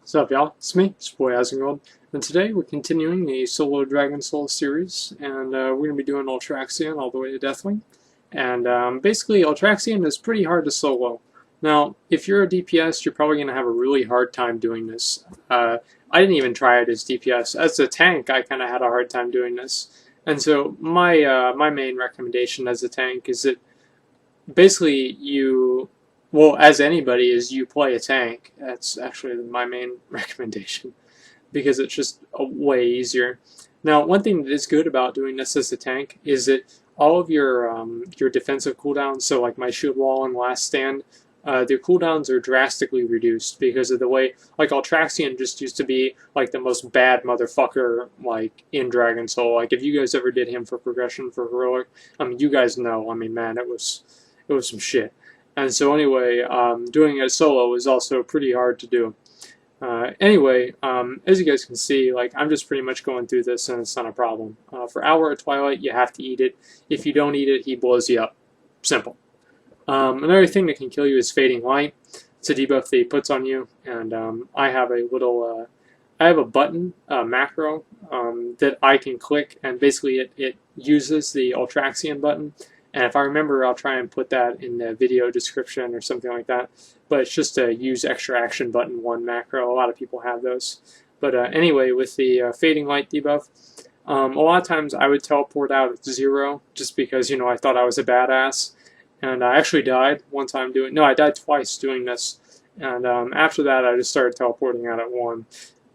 What's up, y'all? It's me, it's your boy Asmongold, and today we're continuing the solo Dragon Soul series, and we're going to be doing Ultraxion all the way to Deathwing. And basically, Ultraxion is pretty hard to solo. Now, if you're a DPS, you're probably going to have a really hard time doing this. I didn't even try it as DPS. As a tank, I kind of had a hard time doing this. And so my main recommendation as a tank is that basically well, as anybody, is you play a tank. That's actually my main recommendation because it's just way easier. Now, one thing that is good about doing this as a tank is that all of your defensive cooldowns, so like my shield wall and last stand, their cooldowns are drastically reduced because of the way, like, Ultraxion just used to be like the most bad motherfucker like in Dragon Soul. Like, if you guys ever did him for progression for heroic, I mean, you guys know. I mean, man, it was some shit. And so anyway, doing it solo is also pretty hard to do. Anyway, as you guys can see, like, I'm just pretty much going through this and it's not a problem. For Hour of Twilight, you have to eat it. If you don't eat it, he blows you up. Simple. Another thing that can kill you is Fading Light. It's a debuff that he puts on you, and I have a little, I have a button, macro, that I can click, and basically it uses the Ultraxion button. And if I remember, I'll try and put that in the video description or something like that. But it's just a use extra action button 1 macro. A lot of people have those. But anyway, with the Fading Light debuff, a lot of times I would teleport out at 0 just because, you know, I thought I was a badass. And I actually died one time doing... No, I died twice doing this. And after that, I just started teleporting out at 1.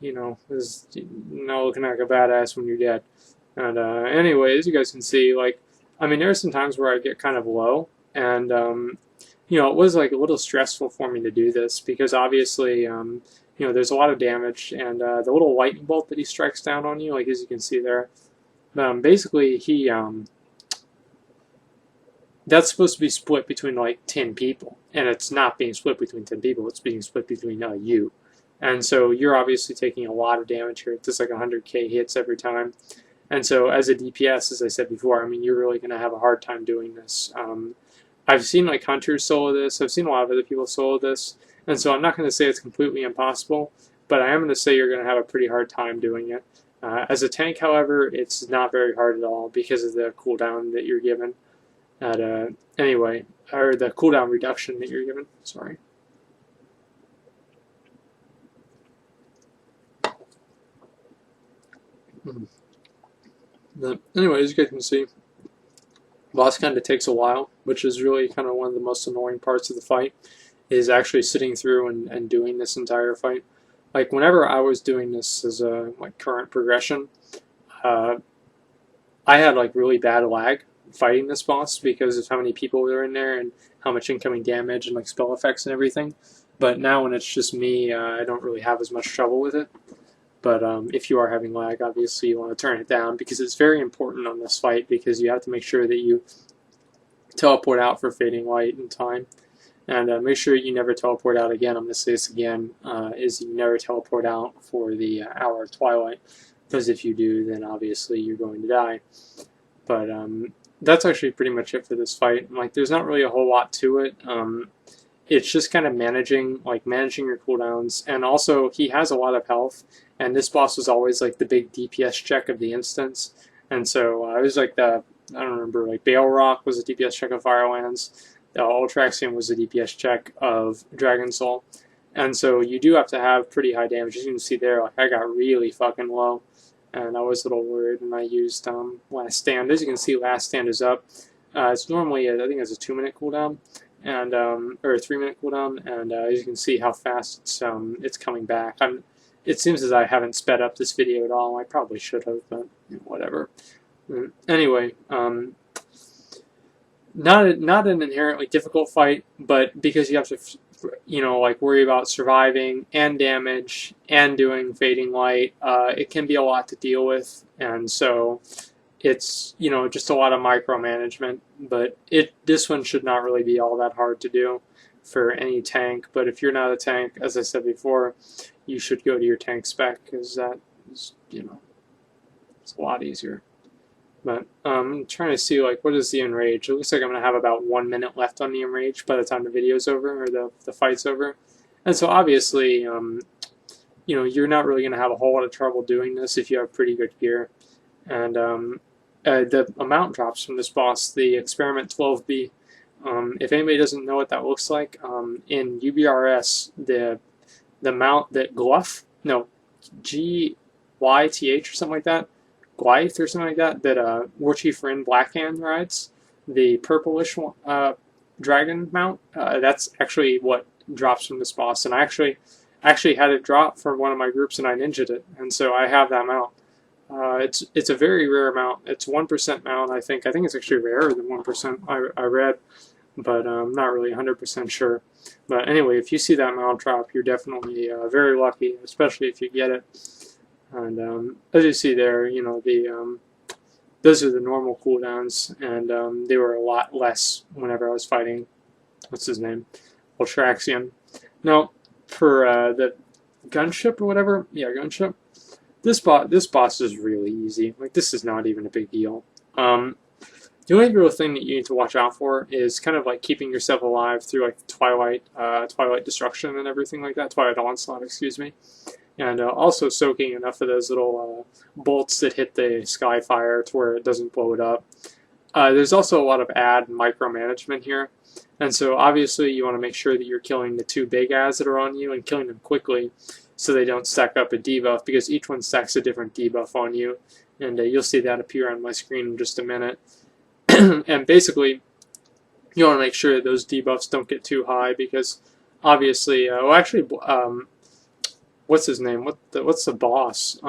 You know, because, you know, looking like a badass when you're dead. And anyway, as you guys can see, like, I mean, there are some times where I get kind of low, and, you know, it was, like, a little stressful for me to do this, because obviously, you know, there's a lot of damage, and the little lightning bolt that he strikes down on you, like, as you can see there, basically, that's supposed to be split between, like, 10 people, and it's not being split between 10 people, it's being split between you. And so you're obviously taking a lot of damage here. It's like 100k hits every time. And so as a DPS, as I said before, I mean, you're really going to have a hard time doing this. I've seen, like, hunters solo this. I've seen a lot of other people solo this. And so I'm not going to say it's completely impossible, but I am going to say you're going to have a pretty hard time doing it. As a tank, however, it's not very hard at all because of the cooldown that you're given. Anyway, or the cooldown reduction that you're given. Sorry. But anyway, as you guys can see, boss kind of takes a while, which is really kind of one of the most annoying parts of the fight, is actually sitting through and doing this entire fight. Like, whenever I was doing this as a current progression, I had like really bad lag fighting this boss because of how many people were in there and how much incoming damage and like spell effects and everything. But now when it's just me, I don't really have as much trouble with it. But if you are having lag, obviously you want to turn it down because it's very important on this fight because you have to make sure that you teleport out for Fading Light in time. And make sure you never teleport out again. I'm going to say this again, is you never teleport out for the Hour of Twilight. Because if you do, then obviously you're going to die. But that's actually pretty much it for this fight. Like, there's not really a whole lot to it. It's just kind of managing your cooldowns, and also he has a lot of health, and this boss was always like the big DPS check of the instance, and so it was like I don't remember, like Bale Rock was a DPS check of Firelands, Ultraxion was a DPS check of Dragon Soul, and so you do have to have pretty high damage. As you can see there, like, I got really fucking low, and I was a little worried, and I used Last Stand. As you can see, Last Stand is up. It's normally, I think it's a 2-minute cooldown, and or a 3-minute cooldown, and as you can see how fast it's coming back. It seems as I haven't sped up this video at all. I probably should have, but whatever. Anyway, not an inherently difficult fight, but because you have to, you know, like, worry about surviving and damage and doing Fading Light, it can be a lot to deal with, and so it's, you know, just a lot of micromanagement, but this one should not really be all that hard to do for any tank. But if you're not a tank, as I said before, you should go to your tank spec, because that is, you know, it's a lot easier. But I'm trying to see, like, what is the Enrage? It looks like I'm going to have about 1 minute left on the Enrage by the time the video's over, or the fight's over. And so obviously, you're not really going to have a whole lot of trouble doing this if you have pretty good gear. And the amount drops from this boss, the Experiment 12B. If anybody doesn't know what that looks like, in UBRS, the mount that Gyth or something like that, Glythe or something like that, that Warchief Rin Blackhand rides, the purplish dragon mount, that's actually what drops from this boss. And I actually had it drop from one of my groups, and I ninja'd it, and so I have that mount. It's a very rare mount. It's 1% mount, I think. I think it's actually rarer than 1%. I read, but I'm not really 100% sure. But anyway, if you see that mount drop, you're definitely very lucky, especially if you get it. And as you see there, those are the normal cooldowns, and they were a lot less whenever I was fighting, what's his name, Ultraxion. Now, for the gunship or whatever, yeah, gunship, this boss is really easy. Like, this is not even a big deal. The only real thing that you need to watch out for is kind of like keeping yourself alive through like Twilight Destruction and everything like that, Twilight Onslaught, excuse me. And also soaking enough of those little bolts that hit the Skyfire to where it doesn't blow it up. There's also a lot of ad micromanagement here. And so obviously you want to make sure that you're killing the two big ads that are on you and killing them quickly so they don't stack up a debuff, because each one stacks a different debuff on you. And you'll see that appear on my screen in just a minute. And basically you want to make sure that those debuffs don't get too high, because obviously, what's his name? What's the boss?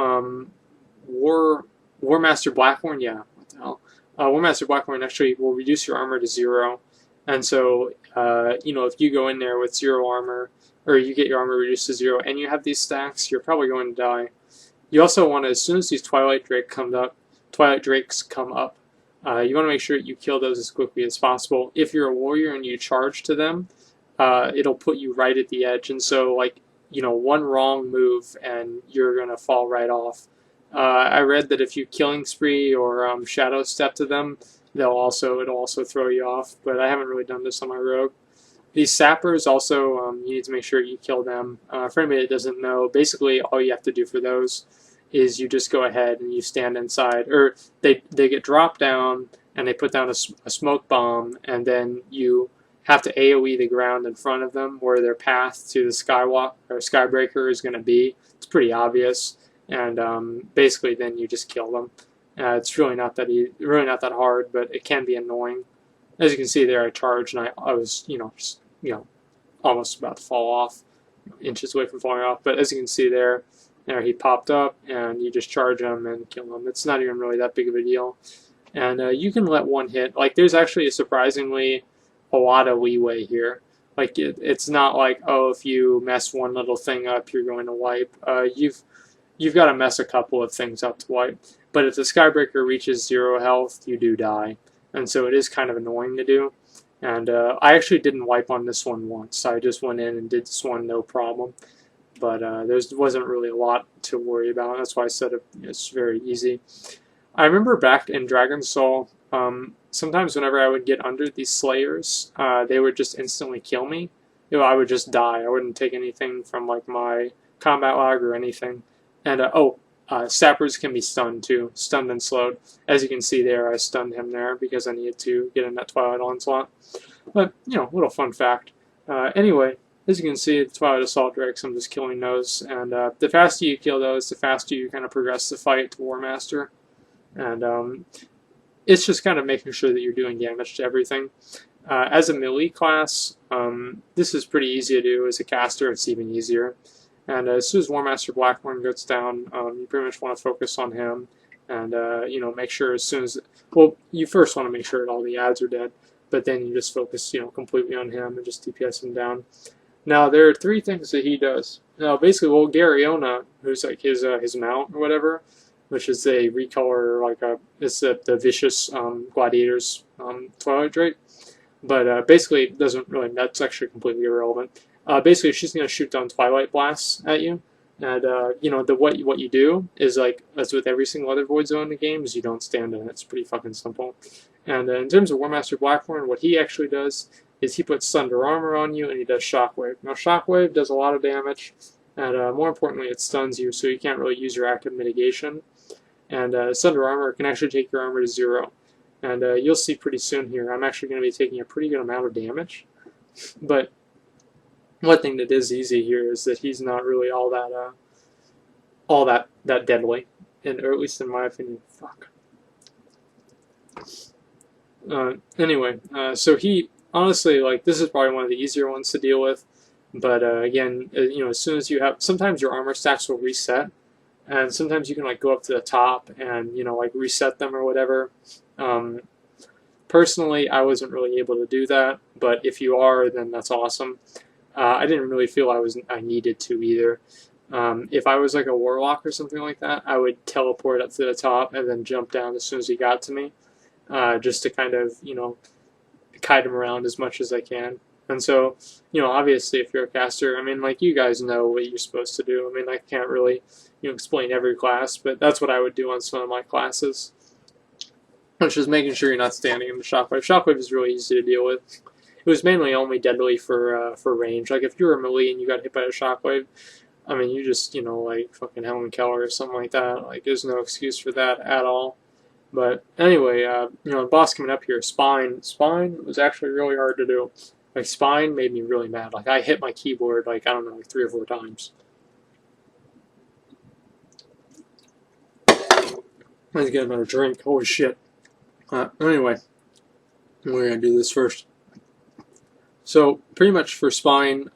War Master Blackhorn. Yeah, what the hell? War Master Blackhorn actually will reduce your armor to 0, and so if you go in there with 0 armor, or you get your armor reduced to 0, and you have these stacks, you're probably going to die. You also want to, as soon as these Twilight Drakes come up, you want to make sure that you kill those as quickly as possible. If you're a warrior and you charge to them, it'll put you right at the edge, and so one wrong move and you're going to fall right off. I read that if you killing spree or shadow step to them, it'll also throw you off, but I haven't really done this on my rogue. These sappers also, you need to make sure you kill them. For anybody that doesn't know, basically all you have to do for those is you just go ahead and you stand inside, or they get dropped down and they put down a smoke bomb, and then you have to AoE the ground in front of them where their path to the skywalk or skybreaker is going to be. It's pretty obvious, and basically then you just kill them. It's really not that hard, but it can be annoying. As you can see there, I charged and I was almost about to fall off, inches away from falling off. But as you can see there he popped up, and you just charge him and kill him. It's not even really that big of a deal, and you can let one hit. Like, there's actually surprisingly a lot of leeway here. Like, it's not like, oh, if you mess one little thing up, you're going to wipe. You've got to mess a couple of things up to wipe. But if the Skybreaker reaches 0 health, you do die. And so it is kind of annoying to do. And I actually didn't wipe on this one once. I just went in and did this one no problem. But there wasn't really a lot to worry about. That's why I said it's very easy. I remember back in Dragon's Soul, sometimes whenever I would get under these Slayers, they would just instantly kill me. I would just die. I wouldn't take anything from like my combat log or anything. And sappers can be stunned too, stunned and slowed. As you can see there, I stunned him there because I needed to get in that Twilight Onslaught. But little fun fact. Anyway, as you can see, the Twilight Assault Drakes, I'm just killing those. And the faster you kill those, the faster you kind of progress the fight to War Master. And it's just kind of making sure that you're doing damage to everything. As a melee class, this is pretty easy to do. As a caster, it's even easier. And as soon as War Master Blackhorn goes down, you pretty much want to focus on him. And, make sure as soon as... Well, you first want to make sure that all the ads are dead. But then you just focus, completely on him and just DPS him down. Now, there are 3 things that he does. Now, basically, Gariona, who's like his mount or whatever, which is a recolor, it's the Vicious Gladiator's Twilight Drake. But basically, it doesn't really, that's actually completely irrelevant. Basically, she's going to shoot down Twilight Blasts at you. And, what you do is, like, as with every single other Void Zone in the game, is you don't stand in it. It's pretty fucking simple. And in terms of War Master Blackhorn, what he actually does is he puts Thunder Armor on you, and he does Shockwave. Now, Shockwave does a lot of damage, and more importantly, it stuns you, so you can't really use your active mitigation. And Sunder Armor can actually take your armor to 0. And you'll see pretty soon here, I'm actually going to be taking a pretty good amount of damage. But one thing that is easy here is that he's not really all that deadly, and or at least in my opinion. Fuck. Anyway, so he honestly, like, this is probably one of the easier ones to deal with. But again, you know, as soon as you have, sometimes your armor stacks will reset, and sometimes you can like go up to the top and, you know, like reset them or whatever. Personally, I wasn't really able to do that, but if you are, then that's awesome. I didn't really feel I needed to either. If I was like a warlock or something like that, I would teleport up to the top and then jump down as soon as he got to me, just to kind of, you know, kite him around as much as I can. And so, you know, obviously if you're a caster, I mean, like, you guys know what you're supposed to do. I mean, I can't really, you know, explain every class, but that's what I would do on some of my classes, which is making sure you're not standing in the shockwave. Shockwave is really easy to deal with. It was mainly only deadly for range. Like, if you were melee and you got hit by a shockwave, I mean, you just, you know, like fucking Helen Keller or something like that. Like, there's no excuse for that at all. But anyway, you know, the boss coming up here, Spine. Spine was actually really hard to do. Like, Spine made me really mad. Like, I hit my keyboard, like, I don't know, like 3 or 4 times. Let's get another drink. Holy shit. Anyway, we're going to do this first. So, pretty much for Spine,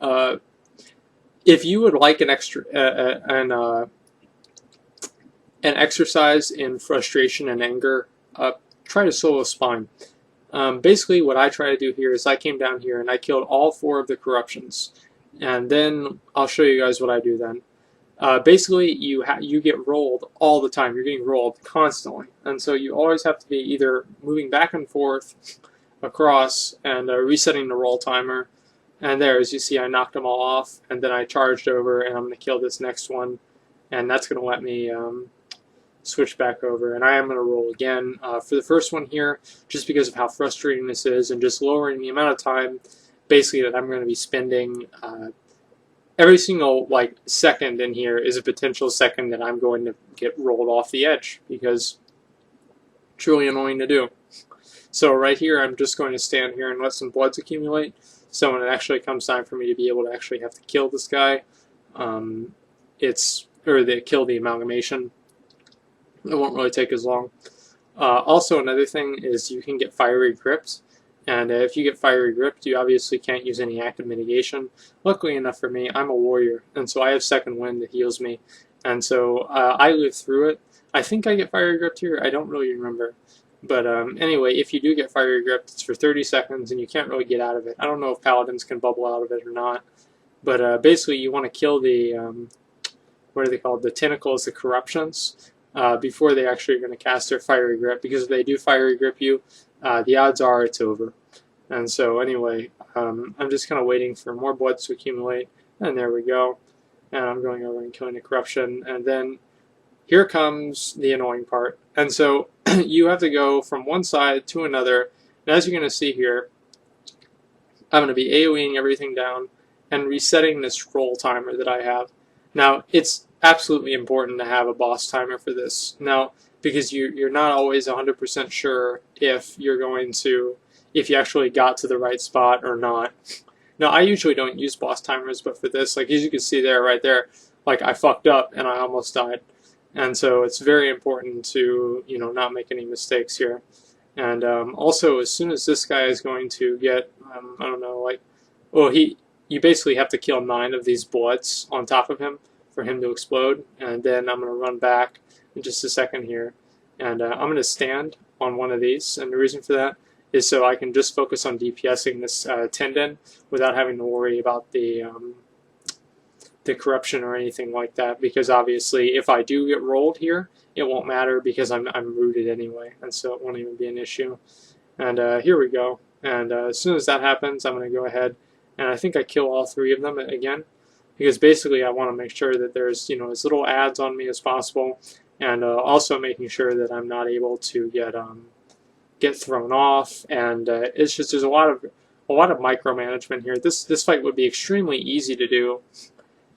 if you would like an exercise in frustration and anger, try to solo Spine. Basically, what I try to do here is I came down here and I killed all 4 of the corruptions, and then I'll show you guys what I do then. Basically, you get rolled all the time. You're getting rolled constantly, and so you always have to be either moving back and forth across and resetting the roll timer. And there, as you see, I knocked them all off, and then I charged over, and I'm going to kill this next one, and that's going to let me switch back over. And I am going to roll again for the first one here, just because of how frustrating this is, and just lowering the amount of time, basically, that I'm going to be spending. Every single like second in here is a potential second that I'm going to get rolled off the edge, because it's really annoying to do. So right here, I'm just going to stand here and let some bloods accumulate. So when it actually comes time for me to be able to actually have to kill this guy, kill the amalgamation, it won't really take as long. Also, another thing is you can get fiery gripped, and if you get fiery gripped, you obviously can't use any active mitigation. Luckily enough for me, I'm a warrior, and so I have second wind that heals me, and so I live through it. I think I get fiery gripped here. I don't really remember. But anyway, if you do get fiery gripped, it's for 30 seconds, and you can't really get out of it. I don't know if paladins can bubble out of it or not. But basically, you want to kill the, what are they called? The tentacles, the corruptions, before they actually are going to cast their fiery grip. Because if they do fiery grip you, the odds are it's over. And so anyway, I'm just kind of waiting for more blood to accumulate. And there we go. And I'm going over and killing the corruption. And then here comes the annoying part. And so you have to go from one side to another. And as you're going to see here, I'm going to be AoEing everything down and resetting this roll timer that I have. Now, it's absolutely important to have a boss timer for this. Now, because you're not always 100% sure if you actually got to the right spot or not. Now, I usually don't use boss timers, but for this, like, as you can see there, right there, like, I fucked up and I almost died. And so it's very important to, you know, not make any mistakes here. And also, as soon as this guy is going to get, I don't know, like, well, you basically have to kill 9 of these bloods on top of him for him to explode. And then I'm going to run back in just a second here. And I'm going to stand on one of these. And the reason for that is so I can just focus on DPSing this tendon without having to worry about the corruption or anything like that, because obviously if I do get rolled here, it won't matter because I'm rooted anyway, and so it won't even be an issue. And here we go. And as soon as that happens, I'm going to go ahead and I think I kill all 3 of them again, because basically I want to make sure that there's, you know, as little adds on me as possible, and also making sure that I'm not able to get thrown off. And it's just, there's a lot of micromanagement here. This fight would be extremely easy to do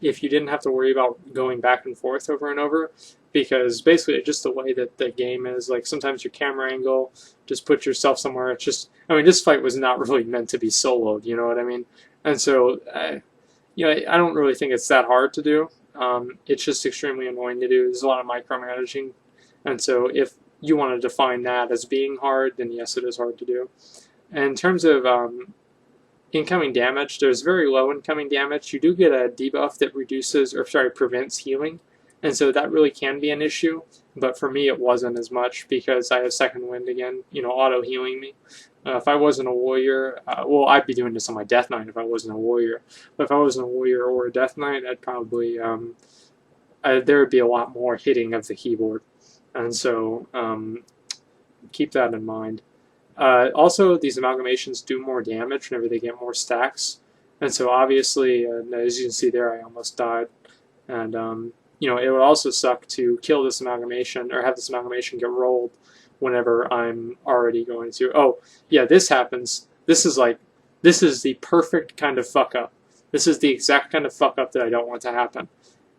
if you didn't have to worry about going back and forth over and over, because basically it's just the way that the game is. Like sometimes your camera angle, just put yourself somewhere. It's just, I mean, this fight was not really meant to be soloed, you know what I mean? And so, you know, I don't really think it's that hard to do. It's just extremely annoying to do. There's a lot of micromanaging, and so if you want to define that as being hard, then yes, it is hard to do. And in terms of incoming damage, there's very low incoming damage. You do get a debuff that reduces, or sorry, prevents healing, and so that really can be an issue. But for me, it wasn't as much because I have second wind again, you know, auto healing me. If I wasn't a warrior, well, I'd be doing this on my Death Knight if I wasn't a warrior. But if I wasn't a warrior or a Death Knight, I'd probably there would be a lot more hitting of the keyboard, and so keep that in mind. Also, these amalgamations do more damage whenever they get more stacks, and so obviously, as you can see there, I almost died, and you know, it would also suck to kill this amalgamation or have this amalgamation get rolled whenever I'm already going to. Oh, yeah, this happens. This is the perfect kind of fuck up. This is the exact kind of fuck up that I don't want to happen.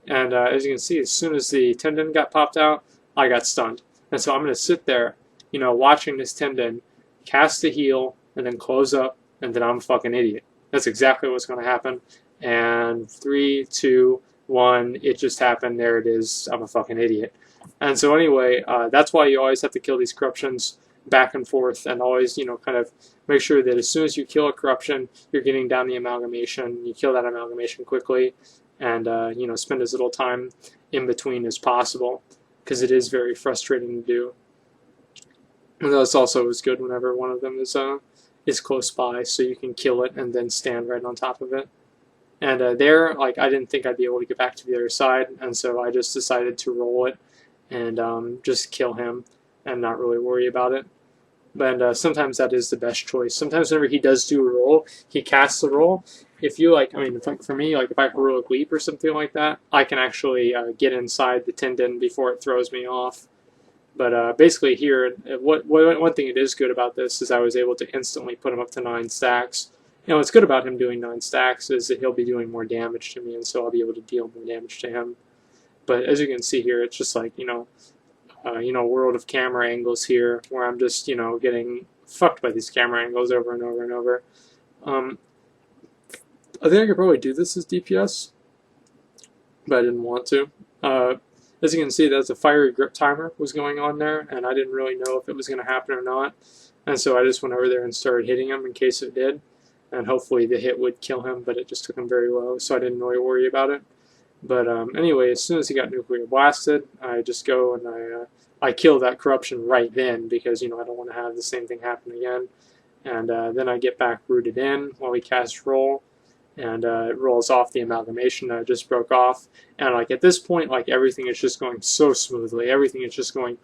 And as you can see, as soon as the tendon got popped out, I got stunned. And so I'm going to sit there, you know, watching this tendon cast the heal and then close up, and then I'm a fucking idiot. That's exactly what's going to happen. And 3, 2, 1, it just happened. There it is. I'm a fucking idiot. And so anyway, that's why you always have to kill these corruptions back and forth, and always, you know, kind of make sure that as soon as you kill a corruption, you're getting down the amalgamation. You kill that amalgamation quickly, and you know, spend as little time in between as possible, because it is very frustrating to do. And that's also is good whenever one of them is close by, so you can kill it and then stand right on top of it. And there, like, I didn't think I'd be able to get back to the other side, and so I just decided to roll it and just kill him and not really worry about it. But sometimes that is the best choice. Sometimes whenever he does do a roll, he casts a roll. If you, like, I mean, for me, like, if I heroic leap or something like that, I can actually get inside the tendon before it throws me off. But basically here, one thing it is good about this is I was able to instantly put him up to 9 stacks. You know, what's good about him doing 9 stacks is that he'll be doing more damage to me, and so I'll be able to deal more damage to him. But as you can see here, it's just like, you know, world of camera angles here, where I'm just, you know, getting fucked by these camera angles over and over and over. I think I could probably do this as DPS, but I didn't want to. As you can see, there's a fiery grip timer was going on there, and I didn't really know if it was going to happen or not. And so I just went over there and started hitting him in case it did. And hopefully the hit would kill him, but it just took him very low, so I didn't really worry about it. But anyway, as soon as he got nuclear blasted, I just go and I kill that corruption right then, because, you know, I don't want to have the same thing happen again. And then I get back rooted in while we cast roll, and it rolls off the amalgamation that I just broke off. And like at this point, like everything is just going so smoothly. Everything is just going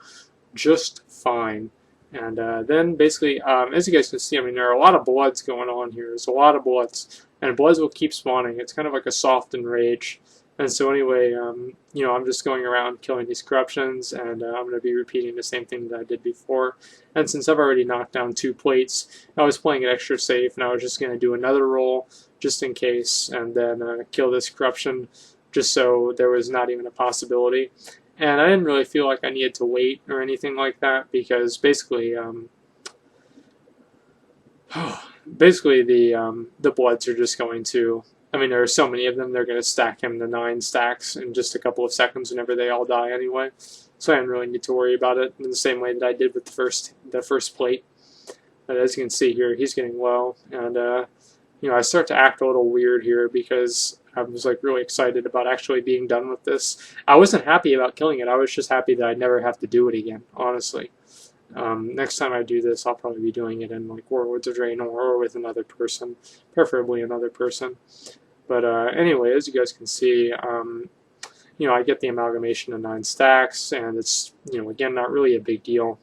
just fine. And then basically, as you guys can see, I mean, there are a lot of bloods going on here. There's a lot of bloods, and bloods will keep spawning. It's kind of like a soft enrage. And so anyway, you know, I'm just going around killing these corruptions, and I'm going to be repeating the same thing that I did before. And since I've already knocked down 2 plates, I was playing it extra safe, and I was just going to do another roll just in case, and then kill this corruption just so there was not even a possibility. And I didn't really feel like I needed to wait or anything like that, because basically, the bloods are just going to, I mean, there are so many of them, they're going to stack him to 9 stacks in just a couple of seconds whenever they all die anyway. So I didn't really need to worry about it in the same way that I did with the first plate. But as you can see here, he's getting low, and you know, I start to act a little weird here because I was like really excited about actually being done with this. I wasn't happy about killing it. I was just happy that I'd never have to do it again, honestly. Next time I do this, I'll probably be doing it in like Warlords of Draenor or with another person, preferably another person. But anyway, as you guys can see, you know, I get the amalgamation of 9 stacks, and it's, you know, again, not really a big deal.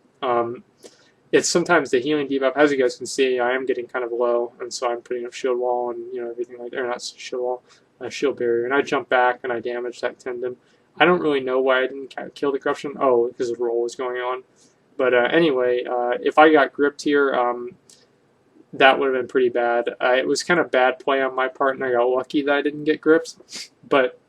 It's sometimes the healing debuff, as you guys can see, I am getting kind of low, and so I'm putting up shield wall and, you know, everything like that, or not shield wall, shield barrier, and I jump back and I damage that tendon. I don't really know why I didn't kill the corruption. Oh, because the roll was going on. But anyway, if I got gripped here, that would have been pretty bad. It was kind of bad play on my part, and I got lucky that I didn't get gripped. But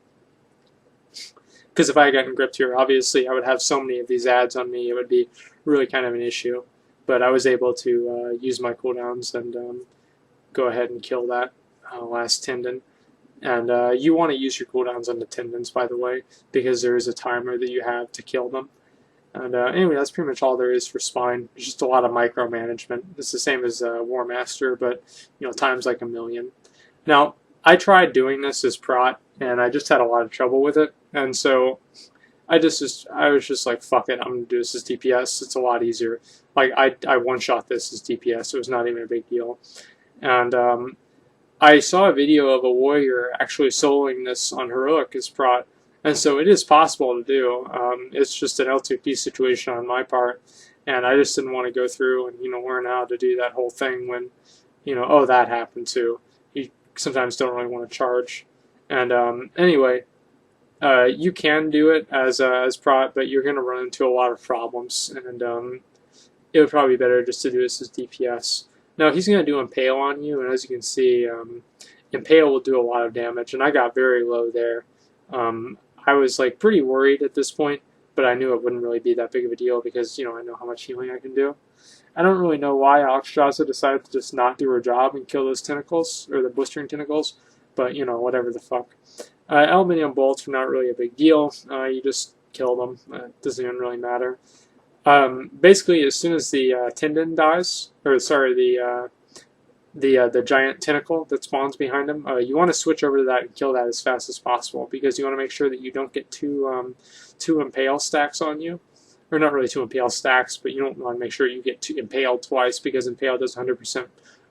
Because if I had gotten gripped here, obviously I would have so many of these ads on me, it would be really kind of an issue. But I was able to use my cooldowns and go ahead and kill that last tendon. And you want to use your cooldowns on the tendons, by the way, because there is a timer that you have to kill them. And anyway, that's pretty much all there is for spine. It's just a lot of micromanagement. It's the same as War Master, but times like a million. Now, I tried doing this as prot, and I just had a lot of trouble with it. And so I was just like, fuck it, I'm gonna do this as DPS. It's a lot easier. Like I one-shot this as DPS. It was not even a big deal. And I saw a video of a warrior actually soloing this on heroic as prot. And so it is possible to do. It's just an L2P situation on my part, and I just didn't want to go through and learn how to do that whole thing when oh, that happened too. You sometimes don't really want to charge. And anyway, you can do it as prot, but you're going to run into a lot of problems, and it would probably be better just to do this as DPS. Now he's going to do Impale on you, and as you can see, Impale will do a lot of damage, and I got very low there. I was like pretty worried at this point, but I knew it wouldn't really be that big of a deal because I know how much healing I can do. I don't really know why Ultraxion decided to just not do her job and kill those tentacles, or the blistering tentacles, but whatever the fuck. Aluminium bolts are not really a big deal. You just kill them. It doesn't even really matter. Basically, as soon as the tendon dies, or sorry, the giant tentacle that spawns behind him, you want to switch over to that and kill that as fast as possible, because you want to make sure that you don't get two impale stacks on you. Or not really two impale stacks, but you don't want to make sure you get impaled twice, because impale does 100%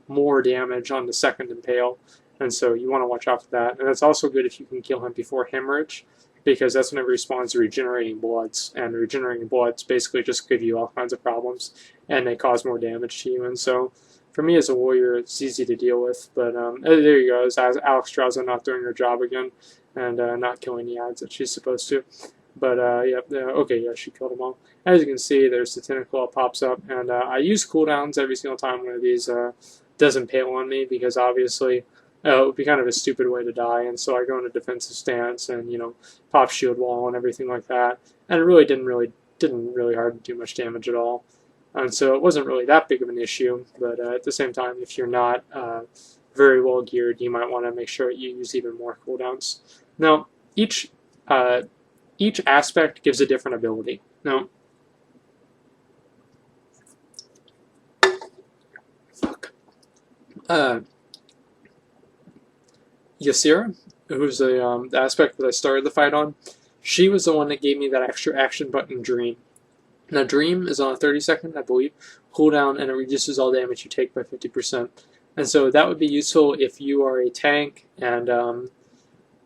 more damage on the second impale. And so you want to watch out for that. And it's also good if you can kill him before hemorrhage, because that's whenever he spawns regenerating bloods. And regenerating bloods basically just give you all kinds of problems, and they cause more damage to you. And so for me as a warrior, it's easy to deal with. But there you go. It's Ultraxion not doing her job again, and not killing the ads that she's supposed to. But yeah, okay, yeah, she killed them all. As you can see, there's the tentacle that pops up, and I use cooldowns every single time one of these does impale on me, because obviously it would be kind of a stupid way to die, and so I go into defensive stance and pop shield wall and everything like that, and it really didn't really hard do much damage at all, and so it wasn't really that big of an issue. But at the same time, if you're not very well geared, you might want to make sure you use even more cooldowns. Now, each aspect gives a different ability. Now, Ysera, who's the aspect that I started the fight on, she was the one that gave me that extra action button, Dream. Now, Dream is on a 30-second, I believe, cooldown, and it reduces all damage you take by 50%. And so that would be useful if you are a tank and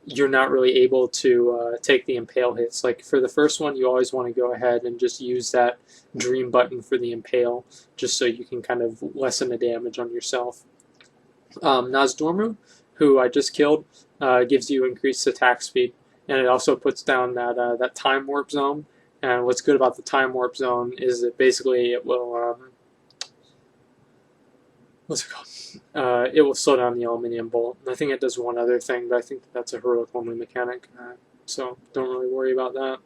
you're not really able to take the impale hits. Like for the first one, you always want to go ahead and just use that Dream button for the impale, just so you can kind of lessen the damage on yourself. Nozdormu, who I just killed, gives you increased attack speed, and it also puts down that time warp zone. And what's good about the time warp zone is that basically it will what's it called? It will slow down the aluminium bolt. And I think it does one other thing, but I think that's a heroic only mechanic, so don't really worry about that.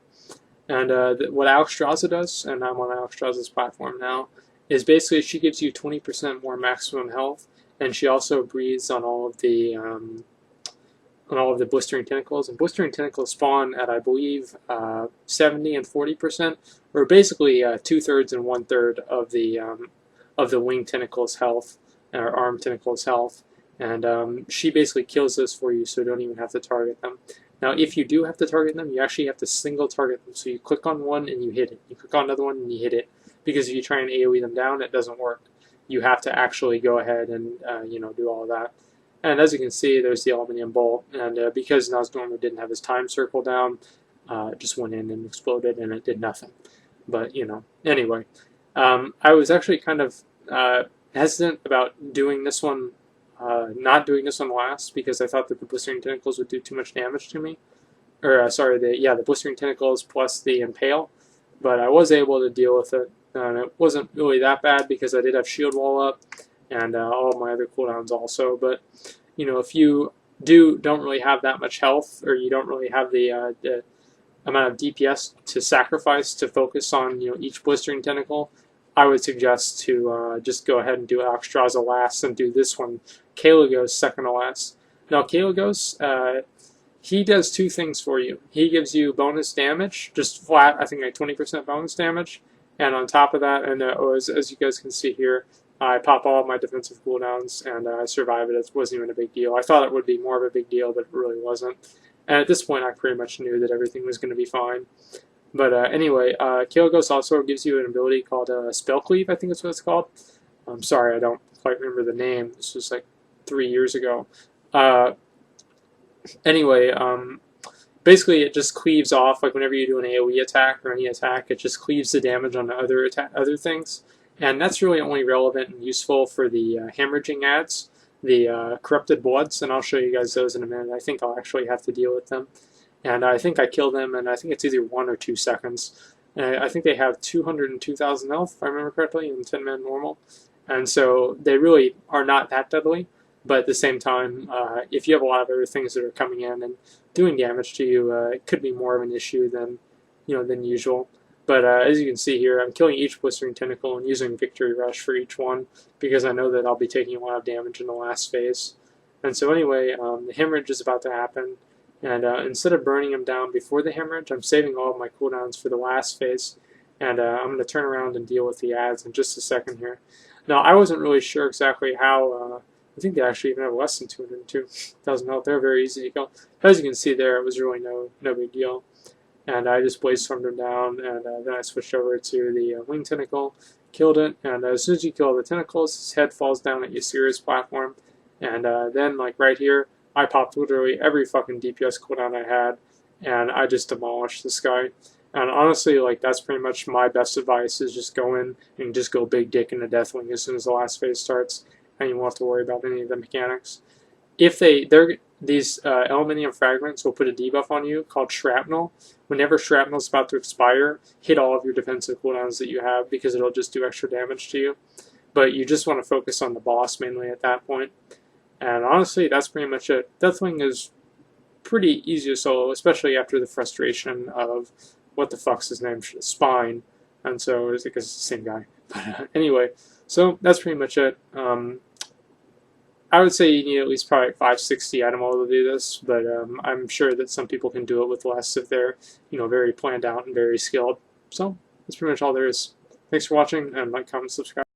And what Ultraxion does, and I'm on Ultraxion's platform now, is basically she gives you 20% more maximum health, and she also breathes on all of the blistering tentacles. And blistering tentacles spawn at, I believe, 70 and 40%, or basically 2/3 and 1/3 of the wing tentacles' health, or arm tentacles' health. And she basically kills those for you, so you don't even have to target them. Now, if you do have to target them, you actually have to single target them. So you click on one and you hit it. You click on another one and you hit it. Because if you try and AoE them down, it doesn't work. You have to actually go ahead and do all of that. And as you can see, there's the aluminium bolt. And because Nozdormu didn't have his time circle down, it just went in and exploded, and it did nothing. But anyway, I was actually kind of hesitant about doing this one. Not doing this one last, because I thought that the blistering tentacles would do too much damage to me. Or, sorry, the blistering tentacles plus the impale. But I was able to deal with it. And it wasn't really that bad, because I did have shield wall up, and all of my other cooldowns also. But, if you don't really have that much health, or you don't really have the amount of DPS to sacrifice to focus on each blistering tentacle, I would suggest to just go ahead and do Alexstrasza last and do this one, Kel'Thuzad, second to last. Now Kel'Thuzad, he does two things for you. He gives you bonus damage, just flat, I think like 20% bonus damage, and on top of that, and as you guys can see here, I pop all of my defensive cooldowns and I survive it. It wasn't even a big deal. I thought it would be more of a big deal, but it really wasn't. And at this point, I pretty much knew that everything was going to be fine. But anyway, Kel'Thuzad also gives you an ability called Spell Cleave, I think that's what it's called. I'm sorry, I don't quite remember the name. This was like 3 years ago. Anyway, basically it just cleaves off, like whenever you do an AoE attack or any attack, it just cleaves the damage on the other things. And that's really only relevant and useful for the hemorrhaging ads, the corrupted bloods, and I'll show you guys those in a minute. I think I'll actually have to deal with them. And I think I kill them, and I think it's either 1 or 2 seconds. I think they have 202,000 health, if I remember correctly, in 10-man normal. And so they really are not that deadly. But at the same time, if you have a lot of other things that are coming in and doing damage to you, it could be more of an issue than usual. But as you can see here, I'm killing each blistering tentacle and using Victory Rush for each one because I know that I'll be taking a lot of damage in the last phase. And so anyway, the hemorrhage is about to happen. And instead of burning him down before the hemorrhage, I'm saving all of my cooldowns for the last phase. And I'm going to turn around and deal with the ads in just a second here. Now, I wasn't really sure exactly how... I think they actually even have less than 202,000 health. They're very easy to kill. As you can see there, it was really no big deal. And I just Blaze Stormed him down, and then I switched over to the Wing Tentacle, killed it, and as soon as you kill the tentacles, his head falls down at Ysera's platform. And then, like right here, I popped literally every fucking DPS cooldown I had, and I just demolished this guy. And honestly, like, that's pretty much my best advice, is just go in and just go big dick into Deathwing as soon as the last phase starts, and you won't have to worry about any of the mechanics. If these aluminium fragments will put a debuff on you called Shrapnel. Whenever Shrapnel is about to expire, hit all of your defensive cooldowns that you have because it'll just do extra damage to you. But you just want to focus on the boss mainly at that point. And honestly, that's pretty much it. Deathwing is pretty easy to solo, especially after the frustration of what the fuck's his name, Spine. And so it's because it's the same guy. But anyway, so that's pretty much it. I would say you need at least probably 560 item level to do this, but I'm sure that some people can do it with less if they're, very planned out and very skilled. So that's pretty much all there is. Thanks for watching, and like, comment, subscribe.